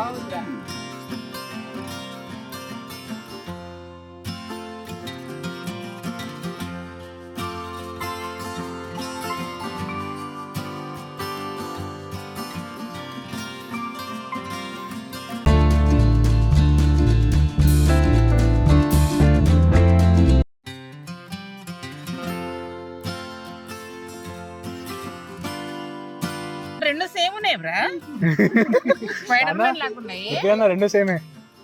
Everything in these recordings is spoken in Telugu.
బాగుందిరా. రెండు సేమ్ ఉన్నాయి బ్రా. స్పైడర్ మ్యాన్ లాగా ఉన్నాయి. రెండు సేమే.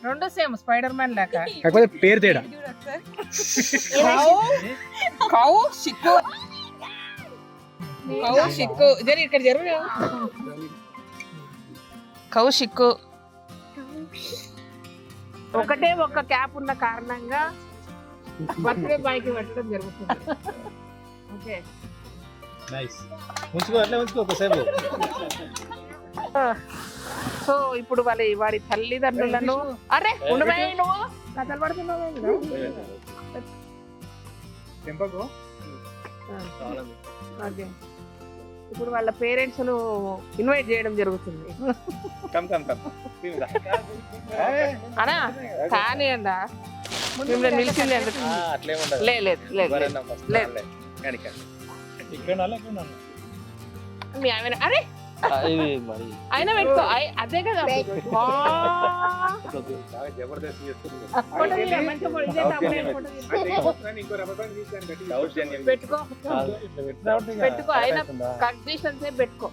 రెండు సేమ్ స్పైడర్ మ్యాన్ లాగా, కాకపోతే పేరు తేడా. కౌశిక్ కౌశిక్ జరి ఇక్కడ జరుగు. కౌశిక్ ఒకటే ఒక క్యాప్ ఉన్న కారణంగా బర్త్డే బాయ్కి పెట్టడం జరుగుతుంది. ఓకే సో ఇప్పుడు వాడి తల్లిదండ్రులను అరే ఉండవే నువ్వు కథలు పడుతున్నావు. ఓకే ఇప్పుడు వాళ్ళ పేరెంట్స్ ను ఇన్వైట్ చేయడం జరుగుతుంది. అనా కానీ అందా మిమ్మల్ని నిలిచింది ఎందుకు? లేదు మీ ఆయన అరే అయినా పెట్టుకో. అదే కదా పెట్టుకో పెట్టుకో అయినా కండిషన్స్ పెట్టుకో.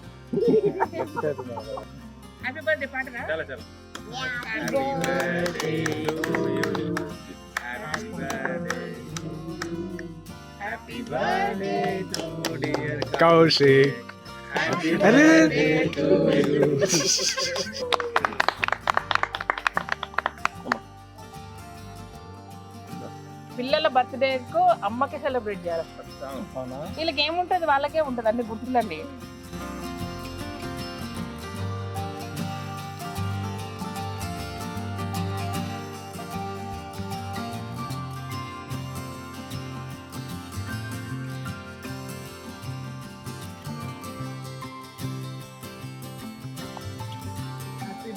హ్యాపీ బర్త్డే పాటరా. Happy birthday to dear Kowshik. Happy birthday to you. పిల్లల బర్త్డే కు అమ్మకి సెలబ్రేట్ చేయాలి. వీళ్ళకి ఏముంటది, వాళ్ళకే ఉంటది అన్ని గుర్తులండి.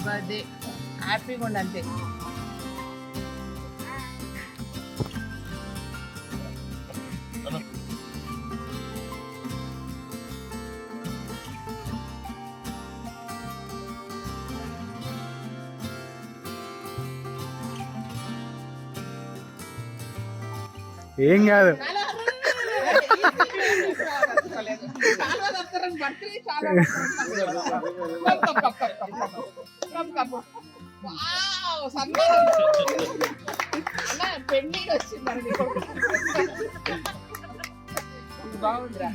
బర్త్డే హ్యాపీగా ఉండి అంతే. ఏం కాదు. పెళ్లి వచ్చిందండి. బాగుందిరా.